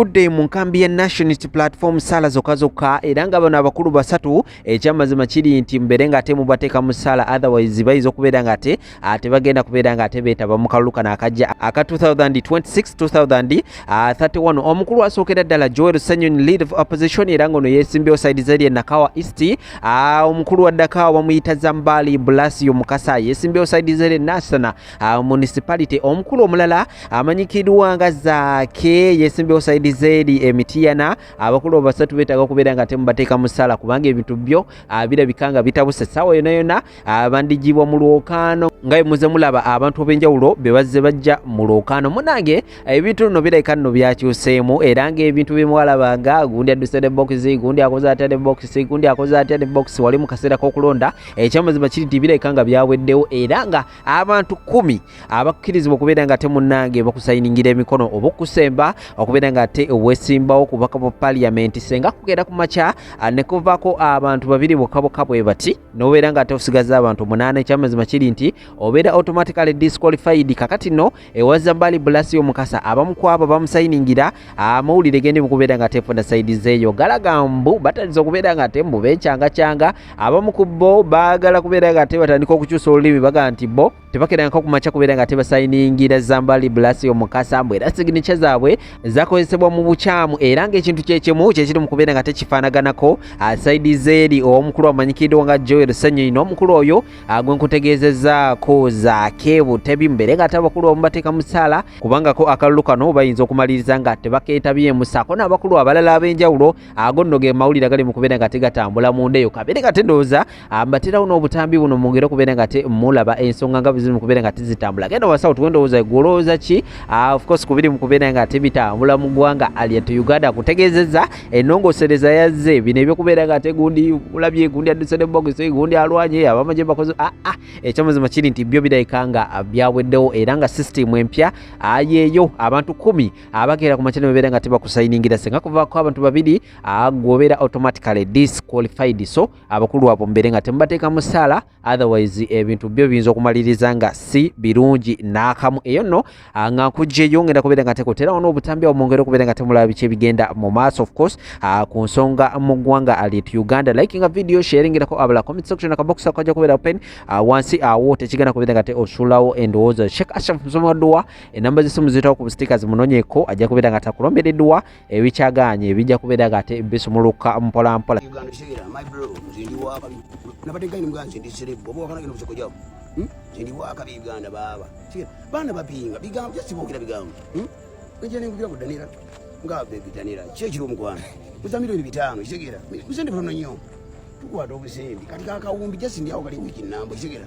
Tugudde mu nkambi ya Nationalist Platform sala zokka era nga bano abakulu basatu ekyamazima kiri nti mbere nga ate mubateeka mu sala otherwise bayinza okubeera nga ate bagenda kubeera nga ate beetaba mu kalulu kano akajja aka 2026-2031. omukulu asookera ddala Joel Sanyonyi leader of opposition era ngono yeesimbyewo side zeri Nakawa East. Omukulu wa Dakawa bamuyita Zambali Blasio Mukasa yeesimbyewo side zeri Nasana municipality. Omukulu omulala amanyikirwa nga Zaake yeesimbyewo side zeri Emitiana. Abakulu basatu beetaaga okubeera nga temubateeka mu ssala kubanga ebintu byo birabika nga bitabuse essaawa yonna yonna bandigibwa mu lwokaano nga muze mulaba abantu ab'enjawulo be bazze bajja mu lwokaano. Munange ebintu nno birabika nno byakyuseemu era ng'ebintu bimwalabanga gundi adduse ne box gundi akoze atya ne box gundi akoze atya ne box wali mu kaseera k'okulonda ekyamazima kiri nti birabika nga byaweddewo era nga abantu 10 abakkirizibwa okubeera nga temunnange bakusayiningira emikono oba okusemba okubeera nga ate wesimbawo ku bubaka bwa parliament senga kugenda ku makya ne kuvaako abantu 2 bokka bwe bati n'obeera nga ate osigaza abantu 8. ekyamazima kiri nti obeera automatically disqualified kakati no ewa Zambali Blasio Mukasa abamu ku abo bamusayiningira amawulire gende mukubeera nga tefuna side zeeyo galaga mbu bataliza okubeera nga tembu benkyanga abamu ku bo baagala kubeera nga tebatandika okukyusa olulimi baga nti bo tebakeranga ku makya kubeera nga tebasayiningira Zambali Blasio Mukasa mbwe era signature zaabwe zakozesebwa mu bukyamu era ng'ekintu kyekimu kyekiri mu kubeera nga tekifaanaganako side zeeri omukulu amanyikiddwa nga Joel Sanyonyi n'omukulu oyo gwe nkutegeezezaako Zaake Butebi mbere nga ate abakulu bamubateeka mu ssaala kubangako akalulu kano bayinza okumaliriza nga tebakeetabyemu ssaako n'abakulu abalala ab'enjawulo ago nno ge mawulire agali mu kubeera nga tegatambula mu ndeeyo kabeere nga tendowooza mbaterawo n'obutambi buno mungere okubeera nga mulaba ensonga nga ziri mu kubeera nga tezitambula genda wasawo tuwendowooza gwolowooza ki of course kubiri mu kubeera nga tebitambula mu ggwanga Alliant Uganda akutegeezezza ennongoosereza yazze bino ebyokubeera nga ate gundi mulabye gundi adduse ne box gundi alwanye abamagye bakoze ekyamazima kiri nti byo birabika nga byaweddewo era nga system empya ayeeyo abantu 10 abakeera ku makya bebeera nga tebakusayiningira senga kuvaako abantu 2 gwobeera automatically disqualified. So abakulu abo mbere nga temubateeka mu ssaala otherwise ebintu byo biyinza okumaliriza nga si birungi n'akamu. Eyo nno nga nkugjeyo ngenda kubeera nga tekoterawo n'obutambi omwongere okubeera nga temulaba biki ebigenda mu maaso of course ku nsonga mu ggwanga Alliant Uganda. Likinga video sharingirako abala comment section akabox akajja kubeera open wansi awo tekigenda kubeera nga te osulawo endowooza Sheikh Ashraf Msomaddwa enamba z'essimu zitawo ku stickers munonyeeko ajja kubeera nga takulombereddwa ebikyaganye ebijja kubeera nga te bisumuluka mpolampola. Bana bapinga bigambo byasibukira bigambo ejene ngubira kudanira ngabe bidanira kyekiro mukwana kuzamiro ni bitano kigera kuzende prono nyo tukwado obusembi katika akawumbi jasi ndiawo kali wiki nambo kigera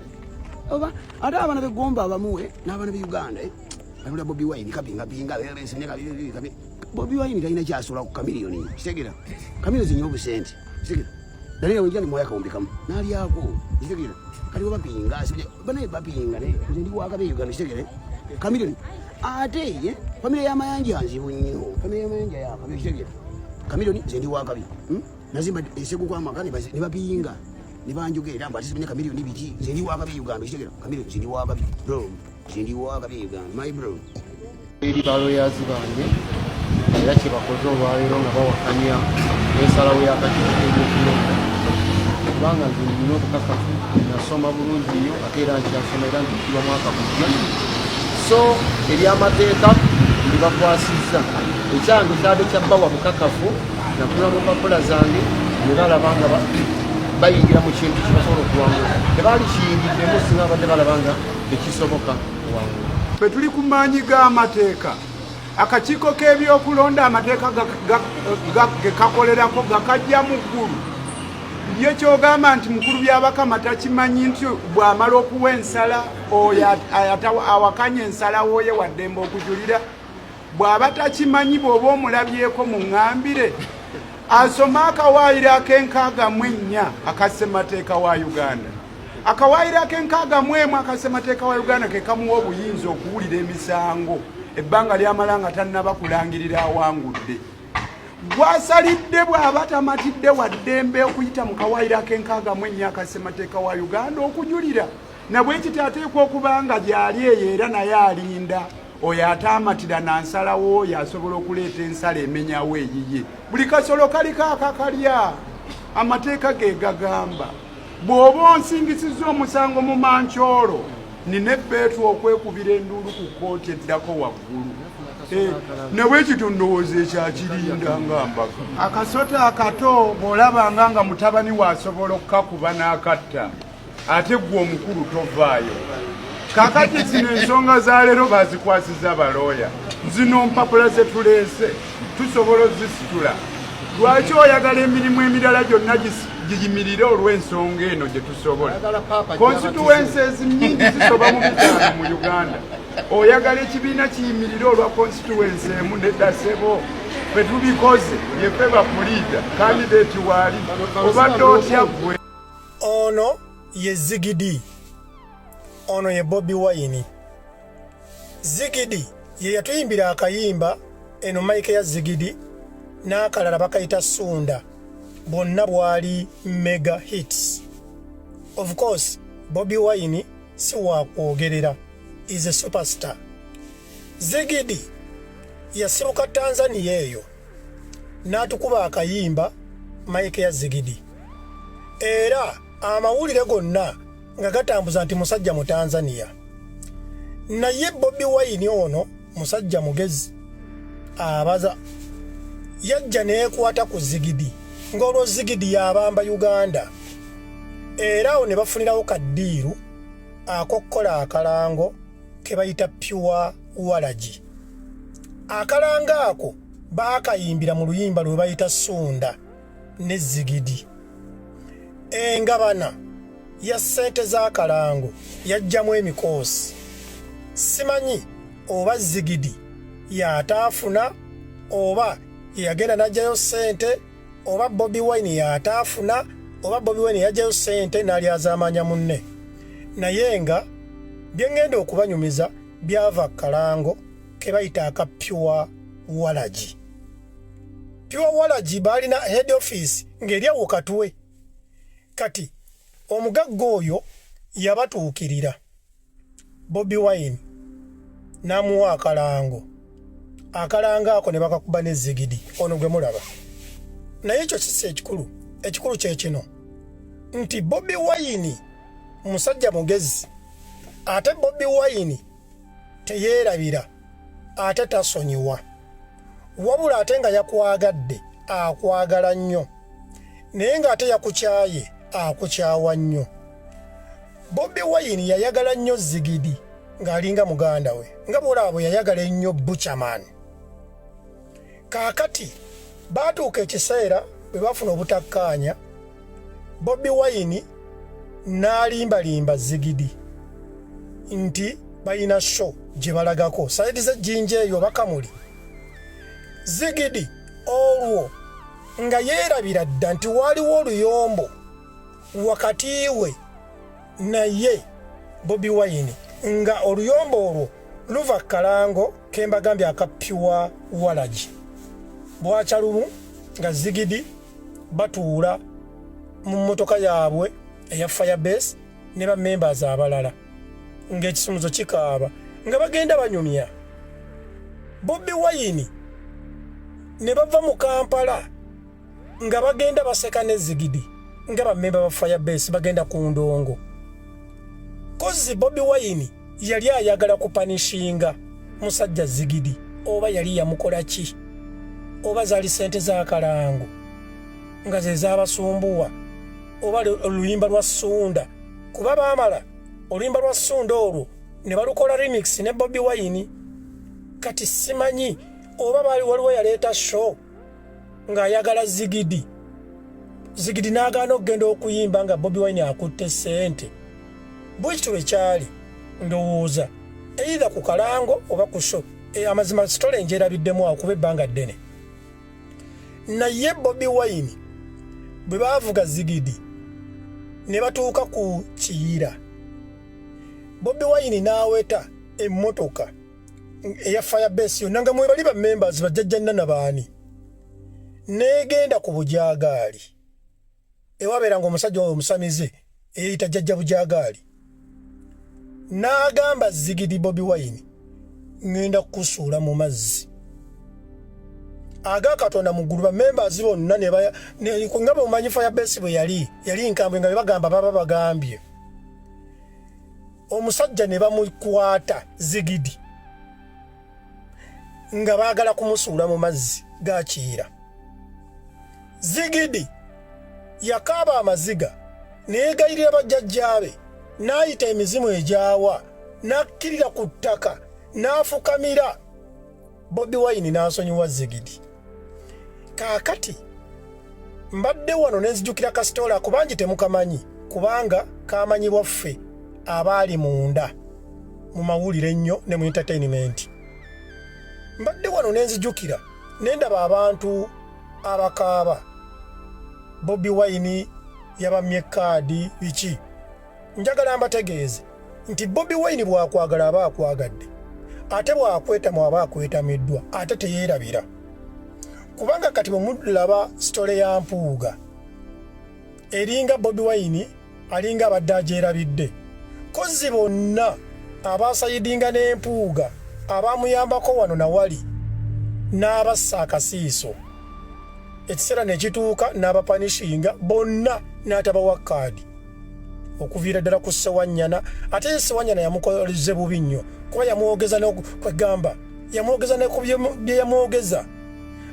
oba ada abana begomba abamuwe n'abana be Uganda alula Bobi Wine kapinga bere seneka kabi Bobi Wine talina kyasula ku kamiliyoni kigera kamiliyoni zinyo obusenti kigera dalira wenjani moya kaumbikamu nali yako kigera kali bapinga bana bapinga ne ndi waka be Uganda kigere kamiliyoni ate familia ya mayanja nzibu nnyo familia ya mayanja ya kigere kamiliyoni ndi waka bi nazimba esegu kwa makani basi ne bapinga ne banjogera mbati zibine kamiliyoni biki ndi waka be Uganda kigere kamiliyoni ndi waka bi bro ndi waka be Uganda my bro eri balo yazibanye era kibakoze olwaleero nga bawakanya ensalawo yakakikekino kubanga nzino okukakafu nasoma bulungi yo ate era nkyasoma era ntikibwa mwaka gujja so ebyamateeka ndibakwasizza ekyange kyade kyabbawa bukakafu nakula mu mpapula zange ne balaba nga bayingira mu kintu kibasobola okuwangula tebaali kiyingiddemu singa abadde balaba nga tekisoboka okuwangula. Bwe tuli ku maanyi g'amateeka akakiiko k'ebyokulonda amateeka gekakolerako gakajja mu ggulu ye kyogamba nti mukulu by'abakama takimanyi nti bw'amala okuwa ensala oyo awakanya ensala wooye waddembe okujulira bw'aba takimanyi bw'oba omulabyeko mu ŋŋambire asoma akawaayiro ak'enkaaga-mu-4 akassemateeka wa Uganda. Akawaayiro ak'enkaaga-mu-1 akassemateeka wa Uganda ke kamuwa obuyinza okuwulira emisango ebbanga ly'amala nga tannaba kulangirira awangudde. Gwasalidde bw'aba tamatidde waddembe okuyita mu kawaayiro ak'enkaaga-mu-4 akassemateeka wa Uganda okujulira na bwe kiti ateekwa okuba nga gy'ali eyo era naye alinda oyo ataamatira nansalawo oyo asobola okuleeta ensala emenyawo eyiye buli kasolo kaliko akakalya amateeka ge gagamba bw'oba onsingisiza omusango mu mankyolo nina ebbeetu okwekubira enduulu ku kkooti eddako waggulu ne bwekityo ndowooza ekyakirinda nga mbaga akasota akato bw'olabanga nga mutabani waasobola okukakuba n'akatta ate gwe omukulu tovaayo kakati zino ensonga za leero bazikwasiza balooya zino mpapula ze tuleese tusobola ozisitula lwaki oyagala emirimu emirala gyonna giyimirire olw'ensonga eno gye tusobola constituencies nnyingi zisoba mu 5 mu Uganda oyagala ekibiina kiyimirire olwa constituency emu neddasebo fe tubikoze yeffe bapuliida kandidate waali obadde otya gwe ono ye Zigidi ono ye Bobi Wine Zigidi ye yatuyimbira akayimba eno maike ya Zigidi n'akalala bakayita Sunda bonna bwali mega hits. Of course Bobi Wine si wakwogerera is a superstar. Zigidi yasiruka Tanzania eyo n'atukuba akayimba maike ya Zigidi era amawulire gonna nga gatambuza nti musajja mu Tanzania. Naye Bobi Wine ono musajja mugezi abaza yajja neekwata ku Zigidi ng'olwo Zigidi yabamba Uganda era awo ne bafunirawo kaddiiru akokkola akalango ke bayita pure walaji. Akalango ako baakayimbira mu luyimba lwe bayita Sunda ne Zigidi. Engabana ya ssente z'akalango yajjamu emikoosi. Simanyi oba Zigidi yataafuna oba yagenda n'ajjayo ssente oba Bobi Wine yataafuna oba Bobi Wine yajjayo ssente n'alyazaamanya munne. Naye nga bye ngenda okubanyumiza byava kalango ke bayita aka pure walaji. Pure walaji baalina head office ng'eri awo Katwe. Kati omugagga oyo yabatuukirira Bobi Wine n'amuwa akalango. Akalango ako ne bakakuba ne Zigidi ono gwe mulaba. Naye ekyo kisi ekikulu kye kino nti Bobi Wine musajja mugezi ate Bobi Wine teyeerabira ate tasonyiwa wabula ate nga yakwagadde akwagala nnyo naye nga ate yakukyaye akukyawa nnyo. Bobi Wine yayagala nnyo Zigidi ng'alinga muganda we nga bw'olaba yayagala ennyo Buchaman. Kaakati baatuuka ekiseera bwe bafuna obutakkaanya Bobi Wine n'alimbalimba Zigidi nti balina show gye balagako sayidi z'ejjinja eyo bakamuli. Zigidi olwo nga yeerabira dda nti waaliwo oluyombo wakati we naye Bobi Wine nga oluyombo olwo luva kalango kembagambye aka pure walaji. Bwaca lumu nga Zigidi batuula mu mmotoka yaabwe eya Firebase ne ba members abalala ng'ekisumuzo kikaaba nga bagenda banyumya. Bobi Wine ne bava mu Kampala nga bagenda baseka ne Zigidi nga ba member ba Firebase bagenda ku ndongo. Kozi Bobi Wine yali ayagala kupanishinga musajja Zigidi oba yali yamukola ki oba zaali ssente z'akalango nga ze zaabasumbuwa oba oluyimba lwa Sunda kuba baamala oluyimba lwa Sunda olwo ne balukola remix ne Bobi Wine. Kati simanyi oba waliwo yaleeta show ng'ayagala Zigidi. Zigidi n'agaana okugenda okuyimba nga Bobi Wine akutte ssente. Bwekityo bwe kyali ndowooza either ku kalango oba ku show. Amazima sitole njerabiddemu awo kuba ebbanga ddene. Naye Bobi Wine bwe baavuga Zigidi ne batuuka ku Kiyira. Bobi Wine n'aweta emmotoka eya Firebase yonna nga mwe bali ba members bajjajjanna na baani n'egenda ku Bujaagaali ewabeeranga omusajja omusamize eyayita jjajja Bujaagaali. N'agamba Zigidi Bobi Wine ngenda kusuula mu mazzi aga Katonda mu ggulu. Members bonna nga bwemumanyi Firebase bwe yali nkambwe nga bagamba baba bagambye omusajja ne bamukwata Zigidi nga baagala kumusuula mu mazzi gakiira. Zigidi yakaaba amaziga neegayirira bajjajjaabe n'ayita emizimu egyawa n'akkirira ku ttaka n'afukamira. Bobi Wine n'asonyiwa Zigidi. Kaakati mbadde wano ne nzijukira kasitoola kubangi temukamanyi kubanga kamanyibwa ffe abaali munda mu mawulire ennyo ne mu entertainment. Mbadde wano ne nzijukira ne ndaba abantu abakaaba Bobi Wine yabamye kaadi biki. Njagala mbategeeze nti Bobi Wine bw'akwagala aba akwagadde, ate bw'akwetamu aba akwetamiddwa, ate teyeerabira. Kubanga kati bwemulaba sitole ya Mpuuga eringa Bobi Wine alinga abadde agyerabidde. Kozzi bonna abaasayidinga n'Empuuga abamuyambako wano nawali n'abassa akasiiso, ekiseera ne kituuka n'abapanishinga bonna n'atabawa kaadi okuviira ddala ku Ssewanyana. Ate Ssewanyana yamukoleze bubi nnyo kuba yamwogeza n'okwegamba, yamwogeza ne ku bye yamwogeza.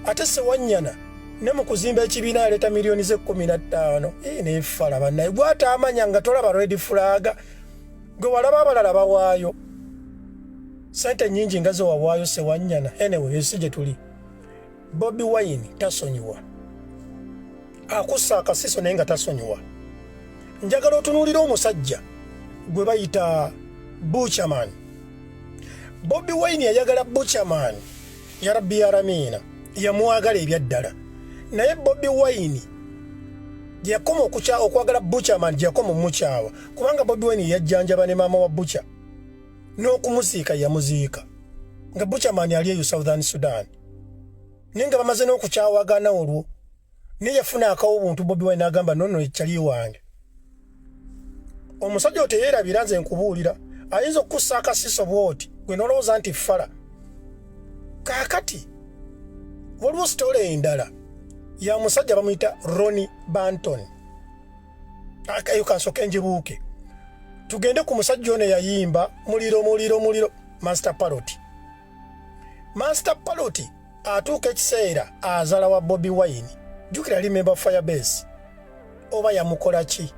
Ate Ssewanyana ne mu kuzimba ekibiina yaleeta miliyoni ze 15 n'efala bannaye gw'ataamanya nga tolaba red flag gwe walaba abalala bawaayo sente nnyingi nga ze wawaayo Ssewanyana. Anyway, ensi gye tuli. Bobi Wine tasonyiwa, akussa akasiso naye nga tasonyiwa. Njagala otunuulira omusajja gwe bayita Butcherman. Bobi Wine yayagala Butcherman, ya Rabbi ya Ramiina, yamwagala ebyaddala. Naye Bobi Wine yakoma okwagala Butcherman yakoma omukyawa kubanga Bobi Wine yajjanjaba ne maama wa Butcher n'okumuziika yamuziika nga Butcherman ali eyo Southern Sudan. Naye nga bamaze n'okukyawagana olwo naye yafuna akawo obuntu Bobi Wine n'agamba nono ekyali wange. Omusajja oteyeerabira nze nkubuulira ayinza okussa akasiso bwoti gwe nolowooza nti ffala. Kaakati waliwo sitole endala ya musajja bamuyita Ronnie Banton. Akayo kansooke njibuuke tugende ku musajja ono yayimba muliro Master Parrot. Master Parrot atuuka ekiseera azala wa Bobi Wine, jjukira ali member Firebase oba yamukola ki?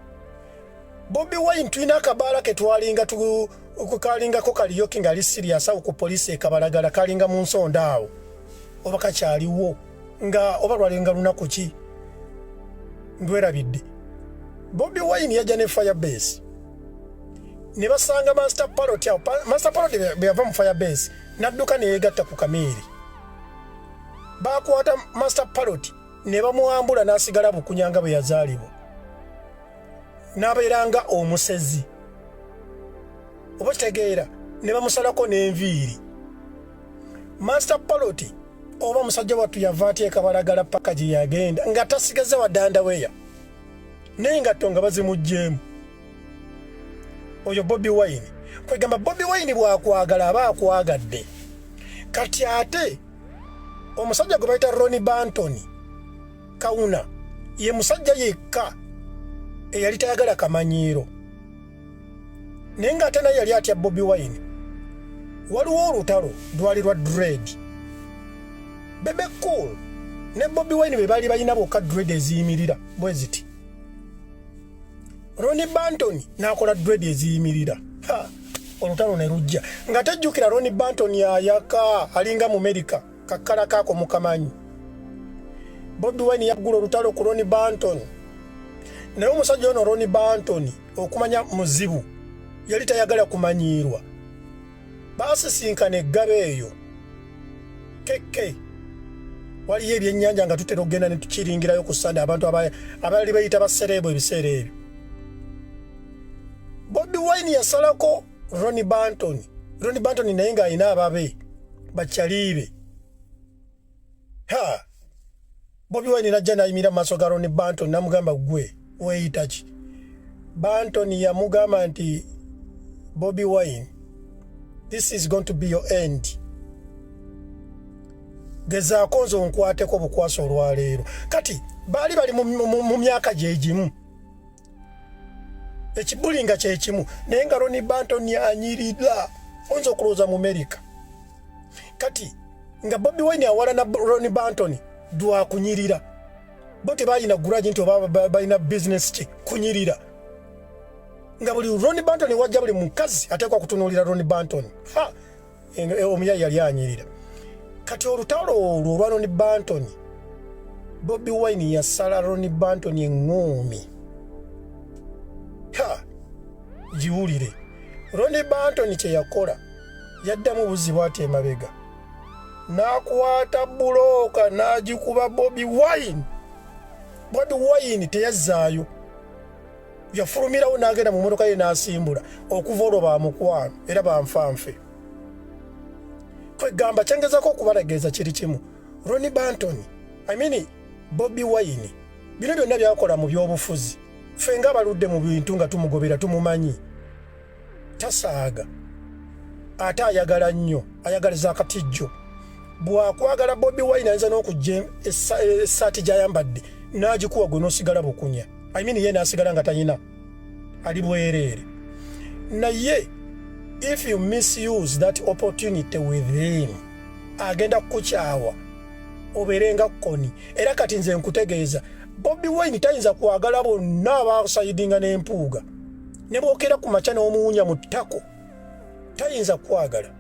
Bobi Wine tulina akabaala ke twalinga okukalingako kaliyoki nga ali serious awo ku poliisi ekabalagala kalinga mu nsonda awo oba kakyaliwo nga oba lwalinga lunaku ki ndwerabidde. Bobi Wine yajja ne Firebase ne basanga Master Parrot awo. Master Parrot bwe yava mu Firebase n'adduka ne yeegatta ku Kameeri. Bakwata Master Parrot ne bamuwambula n'asigala bukunyanga bwe yazaalibwa n'abeeranga omusezi oba kitegeera, ne bamusalako n'enviiri. Master Parrot oba musajja wattu yava ateeka balagala paka gye yagenda nga tasigaze waddandaweya n'engatto nga bazimuggyeemu. Oyo Bobi Wine kwegamba Bobi Wine bw'akwagala aba akwagadde. Kati ate omusajja gwe bayita Ronnie Banton Kauna ye musajja yekka eyali tayagala kamanyiiro, naye ng'ate naye yali atya Bobi Wine. Waliwo olutalo lwali lwa dread. Bebe Cool ne Bobi Wine be baali balina bokka dread eziyimirira bwe ziti. Ronnie Banton n'akola dread eziyimirira. Olutalo ne lujja nga tejjukira Ronnie Banton yayaka alinga mu America kakkala kaako mukamanyi. Bobi Wine yaggula olutalo ku Ronnie Banton. Naye omusajja ono Ronnie Banton okumanya muzibu yali tayagala kumanyiirwa. Baasisinkana eggabe eyo keke waliyo ebyennyanja nga tutera okugenda ne tukiringirayo ku Sunday abantu abaali bayita basereebo ebiseera ebyo. Bobi Wine yasalako Ronnie Banton naye ng'alina ababe bakyaliibe. Bobi Wine najja n'ayimira mu maaso ga Ronnie Banton n'amugamba gwe weeyita ki? Banton yamugamba nti Bobi Wine, this is going to be your end. gezaako nze onkwateko bukwasa olwaleero kati baali bali mu myaka gyegimu ekibulinga kyekimu naye nga Ronnie Banton anyirira oyinza okulowooza mu America kati nga Bobi Wine awala na Ronnie Banton dwakunyirira bo tebalina guraji nti oba balina business ki kunyirira nga buli Ronnie Banton wajja buli mukazi ateekwa kutunuulira Ronnie Banton omuyayi yali anyirira kati olutalo olwo olwa Ronnie Banton Bobi Wine yasala Ronnie Banton eŋŋoomi giwulire Ronnie Banton kye yakola yaddamu buzibu ati emabega n'akwata bulooka n'agikuba Bobi Wine. Bobi Wine teyazzaayo yafulumirawo n'agenda mu mmotoka ye n'asimbula okuva olwo baamukwano era banfanfe kwegamba kyengezako okubalageeza kiri kimu Ronnie Banton Bobi Wine bino byonna byakola mu byobufuzi ffe nga abaludde mu bintu nga tumugobera tumumanyi tasaaga ate ayagala nnyo ayagaliza akatijjo bwakwagala Bobi Wine ayinza n'okujja essaati gy'ayambadde n'agikuwa gwe n'osigala bukunya ye n'asigala nga tayina ali bwereere naye if you misuse that opportunity with him agenda kukukyawa obeere nga kkoni era kati nze nkutegeeza Bobi Wine tayinza kwagala bonna abaasayidinga n'empuuga ne bookera ku makya n'omuwunya mu ttako tayinza kwagala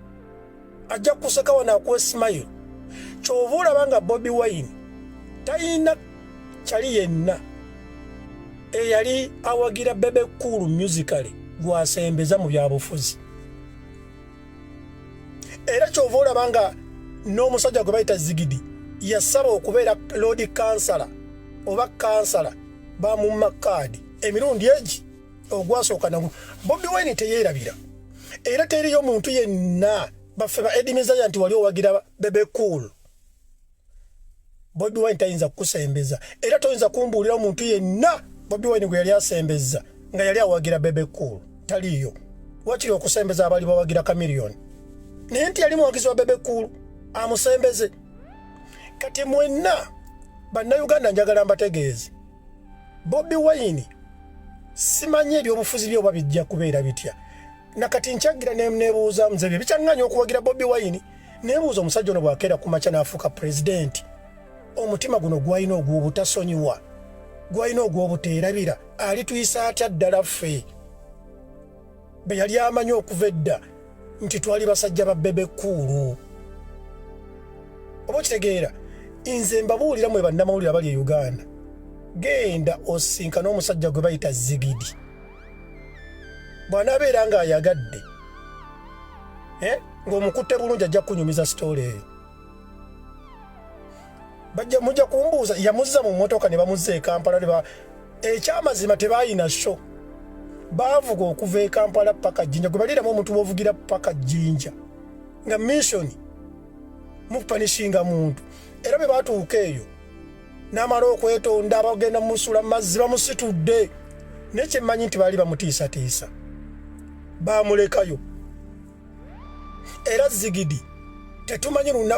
ajja kuseka wanaakuwa smile kyova olaba nga Bobi Wine tayina kyali yenna eyali awagira Bebe Cool musically gwasembeza mu byabufuzi era kyova olaba nga n'omusajja gwe bayita Zigidi yasaba okubeera Lord Kansala oba kansala bamumma kaadi emirundi egi ogwasooka nagu Bobi Wine teyeerabira era teriyo muntu yenna baffe ba Edimiza nti wali owagira Bebe Cool Bobi Wine tayinza kukusembeza era toyinza kumbuulira omuntu yenna Bobi Wine gwe yali asembeza nga yali awagira Bebe Cool taliyo wakiri okusembeza abali bawagira Chameleone naye nti yali muwagizi wa Bebe Cool amusembeze kati mwenna bannayuganda njagala mbategeeze Bobi Wine simanyi ebyobufuzi bye oba bijja kubeera bitya nakati nkyagira nebuuza nze bye bikyaŋŋanya okuwagira Bobi Wine nebuuza omusajja ono bw'akeera ku makya n'afuuka pulezidenti omutima guno gwalina ogw'obutasonyiwa gwalina ogw'obuteerabira alituyisa atya ddala ffe be yali amanyi okuva edda nti twali basajja ba Bebe Cool oba okitegeera nze mbabuulira mwe bannamawulire abali e Uganda genda osinkana omusajja gwe bayita Zigidi bw'anaabeera ng'ayagadde ng'omukutte bulungi ajja kunyumiza sitoole eyo mujja kumbuuza yamuzza mu mmotoka ne bamuzza e Kampala ekyamazima tebaayina sho baavuga okuva e Kampala paka Jinja gwe baliramu omuntu b'ovugira paka Jinja nga missioni mupanishinga muntu era bwe baatuuka eyo n'amala okwetonda abagenda musula mazzi bamusitudde naye kyemmanyi nti baali bamutiisatiisa baamulekayo era Zigidi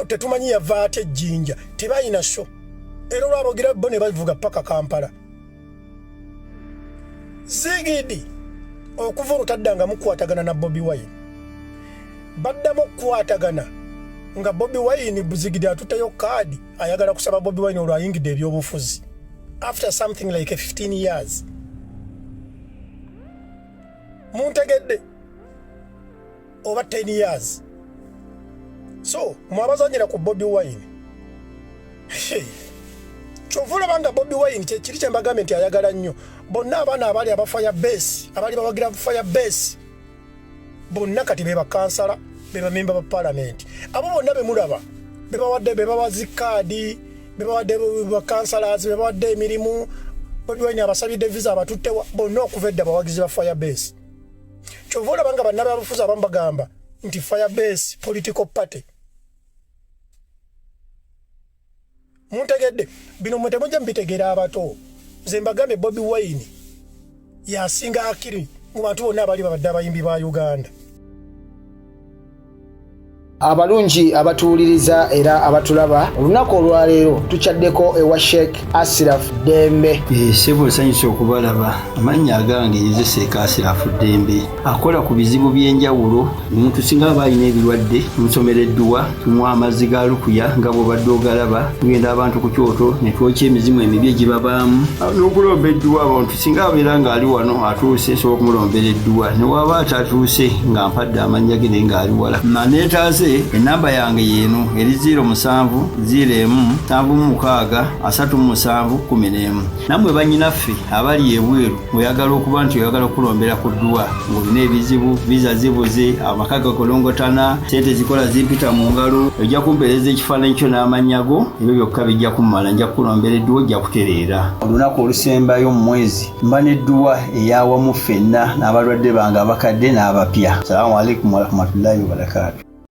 tetumanyi yava ate Jinja tebayina sho era olwabogira bo ne bavuga paka Kampala Zigidi okuva olutaddanga mukwatagana na Bobi Wine baddamu okukwatagana nga Bobi Wine Zigidi atuteyo kaadi ayagala kusaba Bobi Wine olwo ayingidde ebyobufuzi after something like 15 years muntegedde oba 10 years so mwabazanyira ku Bobi Wine kyovula banga Bobi Wine kiri kyembagambe nti ayagala nnyo bonna abaana abali abafaya base abali bawagira fire base bonna kati beba kansala beba member ba parliament abo bonna bemulaba bebawadde bebawazikaadi bebawadde ba councillors bebawadde emirimu Bobi Wine abasabidde visa abatuttewa bonna okuva edda bawagizi ba fire base kyovula banga bannabe abafuzi abamu bagamba nti fire base political party muntegedde bino mwe temujja mbitegeera abato nze mbagambe Bobi Wine yasinga akiri mu bantu bonna abali babadde abayimbi ba Uganda Abalungi abatuwuliriza era abatulaba olunaku olwaleero tukyaddeko ewa Sheikh Asiraf Dembe. Sebo sanyusa okubalaba. Amannya agange Seeka Asiraf Dembe akola ku bizibu by'enjawulo. Omuntu singa aba alina ebirwadde musomereddwa tunywa amazzi ga lukuya nga bw'obadde ogalaba tugenda abantu ku kyoto ne twokya emizimu emibi egibabaamu n'okulomba edduwa. Abantu singa abeera ng'ali wano atuuse sobola okumulombera edduwa ne waba atatuuse nga mpadde amannya ge naye ng'ali wala neetaase enamba yange yeeno eri 0707363711. Nammwe bannyinaffe abali ebweru oyagala okuba nti oyagala okulombera ku dduwa ng'olina ebizibu viza zibuze amaka gakolongotana sente zikola zimpita mu ngalo ojja kumpeereza ekifaananyi kyo n'amannya go ebyo byokka bijja kummala nja kukulombera edduwa ojja kutereera. Olunaku olusembayo mu mwezi mba n'edduwa eyawamu ffenna n'abalwadde bange abakadde n'abapya. Salaamu alaikum warahmatullahi wabarakatuh.